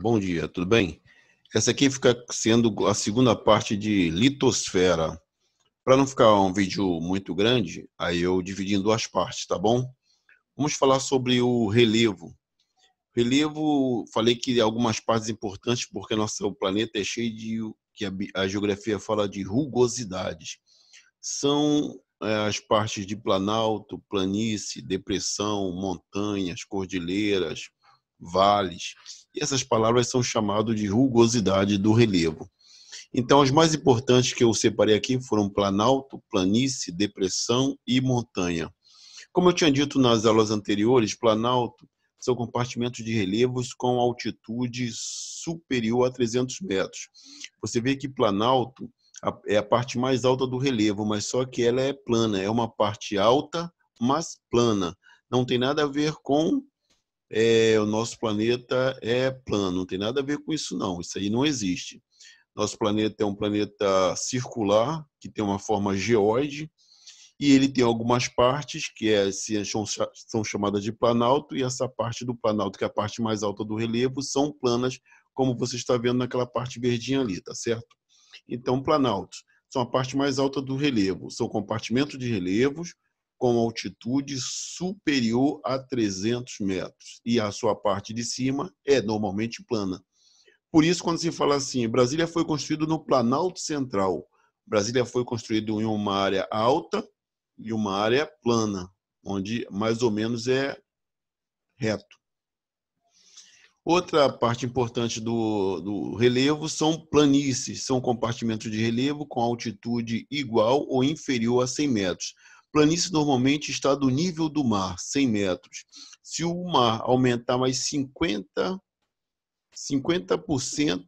Bom dia, tudo bem? Essa aqui fica sendo a segunda parte de litosfera. Para não ficar um vídeo muito grande, aí eu dividi em duas partes, tá bom? Vamos falar sobre o relevo. Relevo, falei que algumas partes importantes porque nosso planeta é cheio de que a geografia fala de rugosidades. São as partes de planalto, planície, depressão, montanhas, cordilheiras, vales. E essas palavras são chamadas de rugosidade do relevo. Então, as mais importantes que eu separei aqui foram planalto, planície, depressão e montanha. Como eu tinha dito nas aulas anteriores, planalto são compartimentos de relevos com altitude superior a 300 metros. Você vê que planalto é a parte mais alta do relevo, mas só que ela é plana, é uma parte alta, mas plana. Não tem nada a ver com o nosso planeta é plano, não tem nada a ver com isso não, isso aí não existe. Nosso planeta é um planeta circular, que tem uma forma geóide, e ele tem algumas partes que são chamadas de planalto, e essa parte do planalto, que é a parte mais alta do relevo, são planas, como você está vendo naquela parte verdinha ali, tá certo? Então, planaltos são a parte mais alta do relevo, são compartimentos de relevos com altitude superior a 300 metros, e a sua parte de cima é normalmente plana. Por isso, quando se fala assim, Brasília foi construído no Planalto Central, Brasília foi construído em uma área alta e uma área plana, onde mais ou menos é reto. Outra parte importante do relevo são planícies, são compartimentos de relevo com altitude igual ou inferior a 100 metros. Planície normalmente está do nível do mar, 100 metros. Se o mar aumentar mais 50%,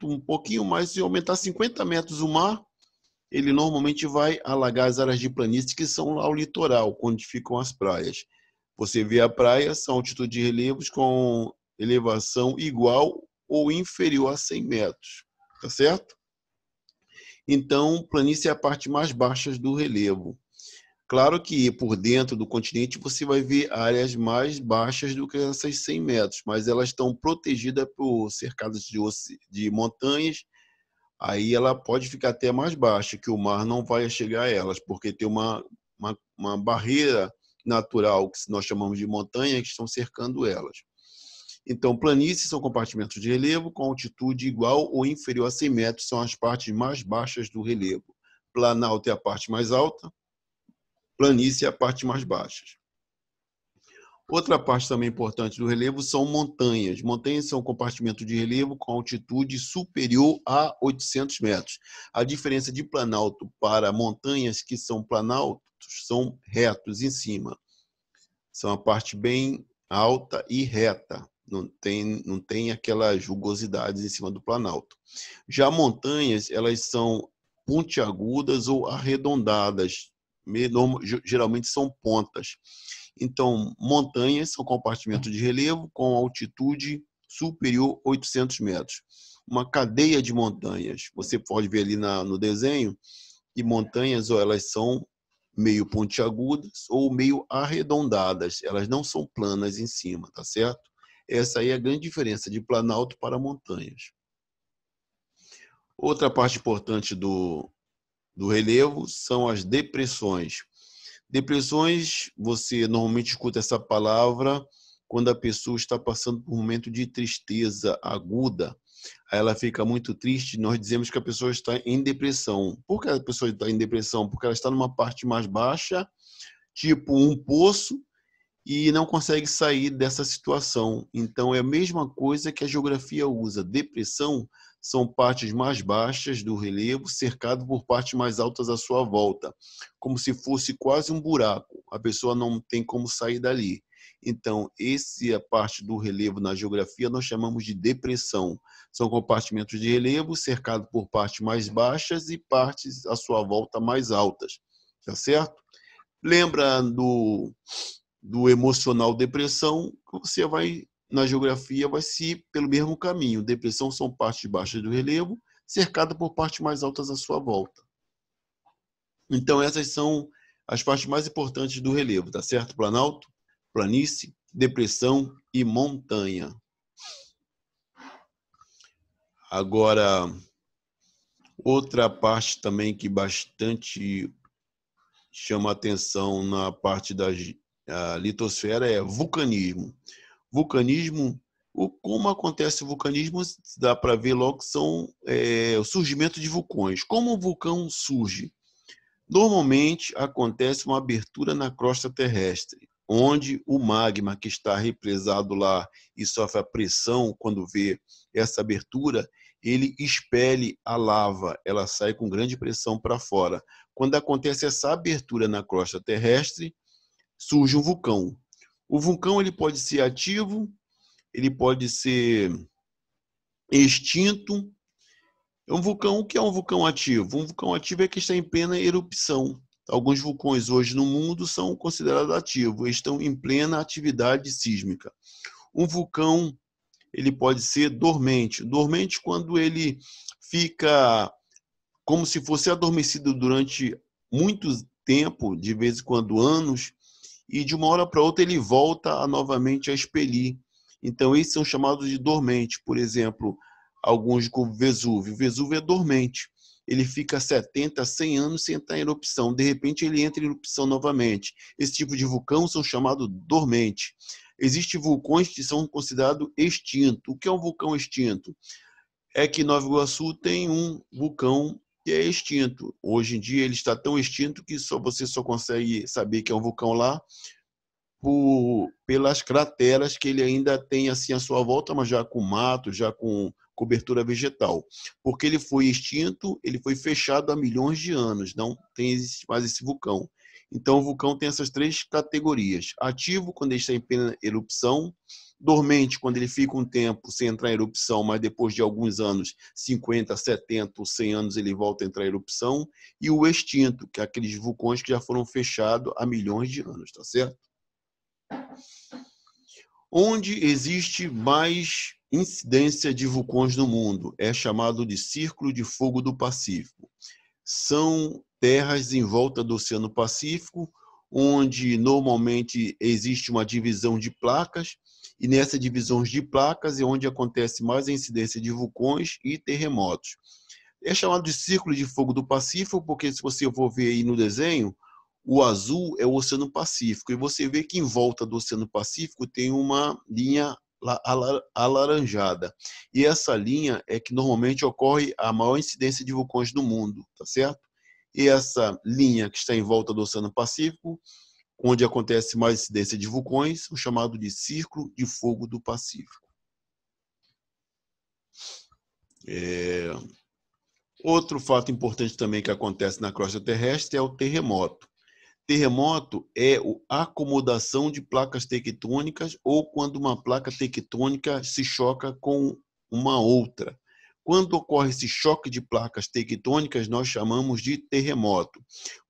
um pouquinho mais, se aumentar 50 metros o mar, ele normalmente vai alagar as áreas de planície, que são lá o litoral, onde ficam as praias. Você vê a praia, são altitude de relevos com elevação igual ou inferior a 100 metros, tá certo? Então, planície é a parte mais baixa do relevo. Claro que por dentro do continente você vai ver áreas mais baixas do que essas 100 metros, mas elas estão protegidas por cercadas de montanhas. Aí ela pode ficar até mais baixa, que o mar não vai chegar a elas, porque tem uma barreira natural, que nós chamamos de montanha, que estão cercando elas. Então, planícies são compartimentos de relevo com altitude igual ou inferior a 100 metros, são as partes mais baixas do relevo. Planalto é a parte mais alta, planície é a parte mais baixa. Outra parte também importante do relevo são montanhas. Montanhas são compartimentos de relevo com altitude superior a 800 metros. A diferença de planalto para montanhas que são planaltos são retos em cima. São a parte bem alta e reta. Não tem aquelas rugosidades em cima do planalto. Já montanhas, elas são pontiagudas ou arredondadas. Geralmente são pontas. Então, montanhas são compartimentos de relevo com altitude superior a 800 metros. Uma cadeia de montanhas. Você pode ver ali no desenho que montanhas ou elas são meio pontiagudas ou meio arredondadas. Elas não são planas em cima, tá certo? Essa aí é a grande diferença de planalto para montanhas. Outra parte importante do relevo são as depressões. Depressões, você normalmente escuta essa palavra quando a pessoa está passando por um momento de tristeza aguda. Aí ela fica muito triste, nós dizemos que a pessoa está em depressão. Por que a pessoa está em depressão? Porque ela está numa parte mais baixa, tipo um poço, e não consegue sair dessa situação. Então, é a mesma coisa que a geografia usa. Depressão são partes mais baixas do relevo, cercado por partes mais altas à sua volta, como se fosse quase um buraco. A pessoa não tem como sair dali. Então, essa é a parte do relevo na geografia, nós chamamos de depressão. São compartimentos de relevo cercados por partes mais baixas e partes à sua volta mais altas. Tá certo? Lembra do emocional depressão, você vai, na geografia, vai se ir pelo mesmo caminho. Depressão são partes baixas do relevo, cercada por partes mais altas à sua volta. Então, essas são as partes mais importantes do relevo, tá certo? Planalto, planície, depressão e montanha. Agora, outra parte também que bastante chama atenção na parte da litosfera é vulcanismo. Vulcanismo, como acontece o vulcanismo, dá para ver logo que são o surgimento de vulcões. Como o vulcão surge? Normalmente acontece uma abertura na crosta terrestre, onde o magma que está represado lá e sofre a pressão quando vê essa abertura, ele expele a lava, ela sai com grande pressão para fora. Quando acontece essa abertura na crosta terrestre, surge um vulcão. O vulcão ele pode ser ativo, ele pode ser extinto. Um vulcão, o que é um vulcão ativo? Um vulcão ativo é que está em plena erupção. Alguns vulcões hoje no mundo são considerados ativos, estão em plena atividade sísmica. Um vulcão, ele pode ser dormente. Dormente quando ele fica como se fosse adormecido durante muito tempo, de vez em quando anos, e de uma hora para outra ele volta novamente a expelir. Então, esses são chamados de dormente. Por exemplo, alguns como Vesúvio. Vesúvio é dormente. Ele fica 70, 100 anos sem entrar em erupção. De repente, ele entra em erupção novamente. Esse tipo de vulcão são chamados dormente. Existem vulcões que são considerados extintos. O que é um vulcão extinto? É que Nova Iguaçu tem um vulcão que é extinto. Hoje em dia, ele está tão extinto que você só consegue saber que é um vulcão lá pelas crateras que ele ainda tem assim à sua volta, mas já com mato, já com cobertura vegetal. Porque ele foi extinto, ele foi fechado há milhões de anos, não tem mais esse vulcão. Então, o vulcão tem essas três categorias. Ativo, quando ele está em plena erupção. Dormente, quando ele fica um tempo sem entrar em erupção, mas depois de alguns anos, 50, 70 ou 100 anos, ele volta a entrar em erupção. E o extinto, que é aqueles vulcões que já foram fechados há milhões de anos, tá certo? Onde existe mais incidência de vulcões no mundo é chamado de Círculo de Fogo do Pacífico. São terras em volta do Oceano Pacífico, onde normalmente existe uma divisão de placas, e nessa divisão de placas é onde acontece mais a incidência de vulcões e terremotos. É chamado de Círculo de Fogo do Pacífico, porque se você for ver aí no desenho, o azul é o Oceano Pacífico, e você vê que em volta do Oceano Pacífico tem uma linha alaranjada. E essa linha é que normalmente ocorre a maior incidência de vulcões no mundo, tá certo? E essa linha que está em volta do Oceano Pacífico, onde acontece mais incidência de vulcões, é chamado de Círculo de Fogo do Pacífico. Outro fato importante também que acontece na crosta terrestre é o terremoto. Terremoto é a acomodação de placas tectônicas ou quando uma placa tectônica se choca com uma outra. Quando ocorre esse choque de placas tectônicas, nós chamamos de terremoto.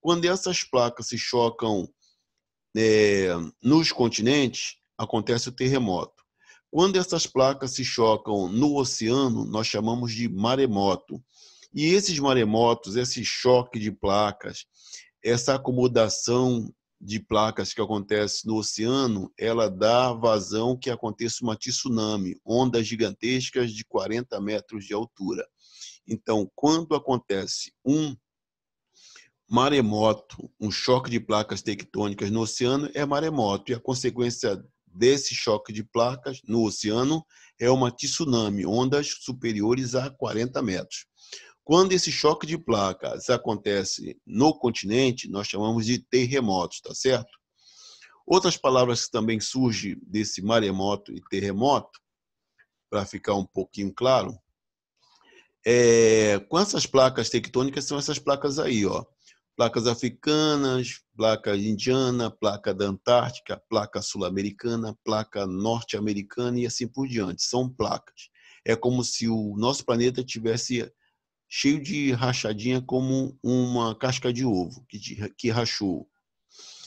Quando essas placas se chocam nos continentes, acontece o terremoto. Quando essas placas se chocam no oceano, nós chamamos de maremoto. E esses maremotos, esse choque de placas, essa acomodação de placas que acontece no oceano, ela dá vazão que aconteça uma tsunami, ondas gigantescas de 40 metros de altura. Então, quando acontece um maremoto, um choque de placas tectônicas no oceano, é maremoto. E a consequência desse choque de placas no oceano é uma tsunami, ondas superiores a 40 metros. Quando esse choque de placas acontece no continente, nós chamamos de terremotos, tá certo? Outras palavras que também surgem desse maremoto e terremoto, para ficar um pouquinho claro, com essas placas tectônicas, são essas placas aí, ó. Placas africanas, placa indiana, placa da Antártica, placa sul-americana, placa norte-americana e assim por diante. São placas. É como se o nosso planeta tivesse cheio de rachadinha como uma casca de ovo que rachou.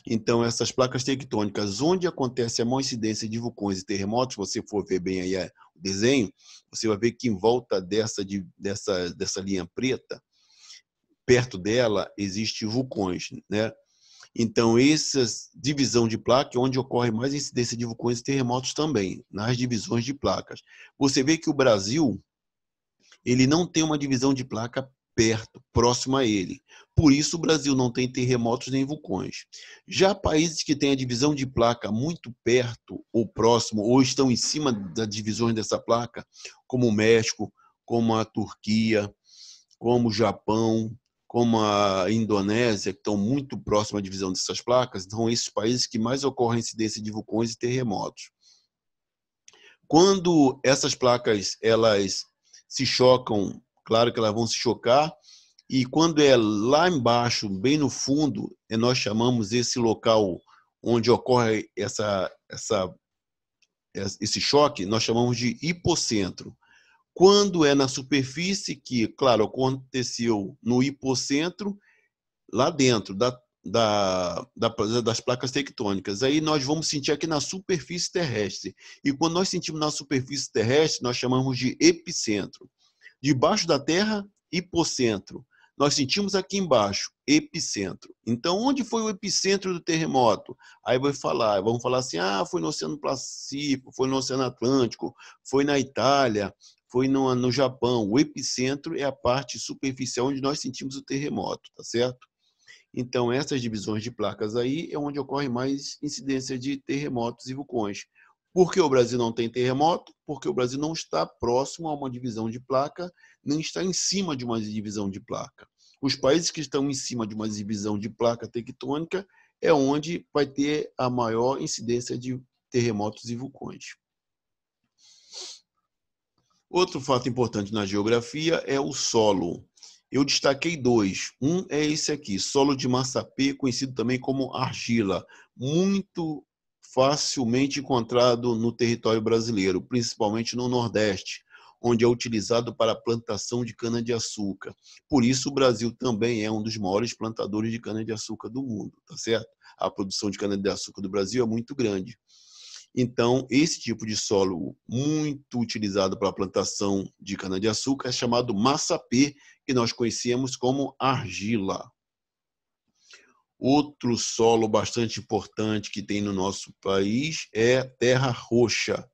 Então, essas placas tectônicas, onde acontece a maior incidência de vulcões e terremotos, se você for ver bem aí o desenho, você vai ver que em volta dessa linha preta, perto dela, existem vulcões, né? Então, essa divisão de placa é onde ocorre mais incidência de vulcões e terremotos também, nas divisões de placas. Você vê que o Brasil Ele não tem uma divisão de placa perto, próximo a ele. Por isso, o Brasil não tem terremotos nem vulcões. Já países que têm a divisão de placa muito perto ou próximo, ou estão em cima das divisões dessa placa, como o México, como a Turquia, como o Japão, como a Indonésia, que estão muito próximos à divisão dessas placas, são esses países que mais ocorrem incidência de vulcões e terremotos. Quando essas placas elas se chocam, claro que elas vão se chocar, e quando é lá embaixo, bem no fundo, nós chamamos esse local onde ocorre esse choque, nós chamamos de hipocentro. Quando é na superfície, que, claro, aconteceu no hipocentro, lá dentro das placas tectônicas. Aí nós vamos sentir aqui na superfície terrestre. E quando nós sentimos na superfície terrestre, nós chamamos de epicentro. Debaixo da Terra, hipocentro. Nós sentimos aqui embaixo, epicentro. Então, onde foi o epicentro do terremoto? Aí vamos falar assim, foi no Oceano Pacífico, foi no Oceano Atlântico, foi na Itália, foi no Japão. O epicentro é a parte superficial onde nós sentimos o terremoto, tá certo? Então, essas divisões de placas aí é onde ocorre mais incidência de terremotos e vulcões. Por que o Brasil não tem terremoto? Porque o Brasil não está próximo a uma divisão de placa, nem está em cima de uma divisão de placa. Os países que estão em cima de uma divisão de placa tectônica é onde vai ter a maior incidência de terremotos e vulcões. Outro fato importante na geografia é o solo. Eu destaquei dois. Um é esse aqui, solo de Massapê, conhecido também como argila, muito facilmente encontrado no território brasileiro, principalmente no Nordeste, onde é utilizado para a plantação de cana-de-açúcar. Por isso, o Brasil também é um dos maiores plantadores de cana-de-açúcar do mundo, tá certo? A produção de cana-de-açúcar do Brasil é muito grande. Então, esse tipo de solo muito utilizado para a plantação de cana-de-açúcar é chamado massapê, que nós conhecemos como argila. Outro solo bastante importante que tem no nosso país é terra roxa.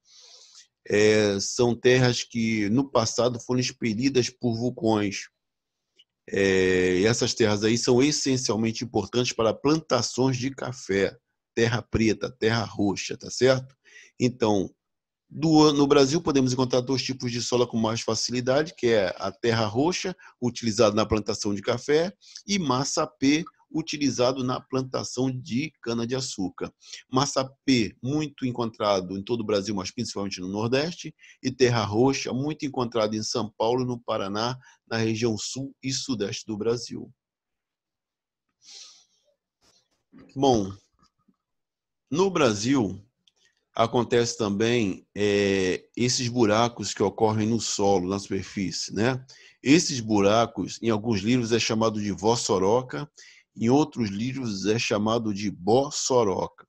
São terras que no passado foram expelidas por vulcões. Essas terras aí são essencialmente importantes para plantações de café, terra preta, terra roxa, tá certo? Então, no Brasil podemos encontrar dois tipos de solo com mais facilidade, que é a terra roxa, utilizada na plantação de café, e massapê, utilizado na plantação de cana-de-açúcar. Massapê, muito encontrado em todo o Brasil, mas principalmente no Nordeste, e terra roxa, muito encontrado em São Paulo, no Paraná, na região sul e sudeste do Brasil. Bom, no Brasil, acontece também esses buracos que ocorrem no solo, na superfície, né? Esses buracos, em alguns livros, é chamado de vossoroca, em outros livros é chamado de bossoroca.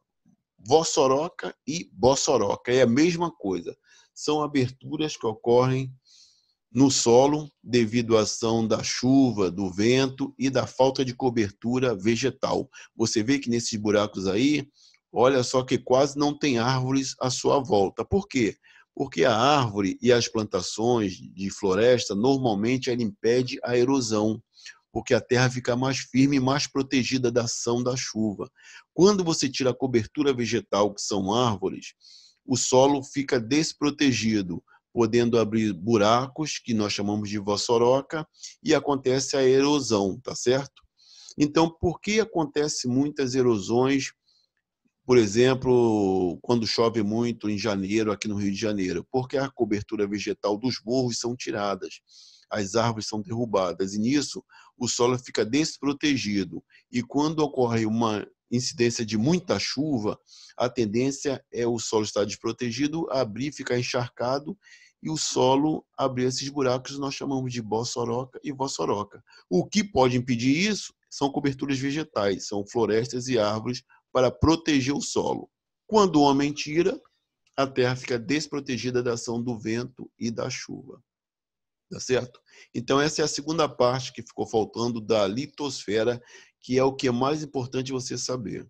Vossoroca e bossoroca é a mesma coisa. São aberturas que ocorrem no solo devido à ação da chuva, do vento e da falta de cobertura vegetal. Você vê que nesses buracos aí, olha só que quase não tem árvores à sua volta. Por quê? Porque a árvore e as plantações de floresta, normalmente, ela impede a erosão, porque a terra fica mais firme e mais protegida da ação da chuva. Quando você tira a cobertura vegetal, que são árvores, o solo fica desprotegido, podendo abrir buracos, que nós chamamos de vossoroca, e acontece a erosão, tá certo? Então, por que acontece muitas erosões, por exemplo, quando chove muito em janeiro, aqui no Rio de Janeiro? Porque a cobertura vegetal dos morros são tiradas, as árvores são derrubadas, e nisso o solo fica desprotegido. E quando ocorre uma incidência de muita chuva, a tendência é o solo estar desprotegido, abrir, ficar encharcado, e o solo abrir esses buracos, nós chamamos de bossoroca e vossoroca. O que pode impedir isso são coberturas vegetais, são florestas e árvores para proteger o solo. Quando o homem tira, a terra fica desprotegida da ação do vento e da chuva. Tá certo? Então, essa é a segunda parte que ficou faltando da litosfera, que é o que é mais importante você saber.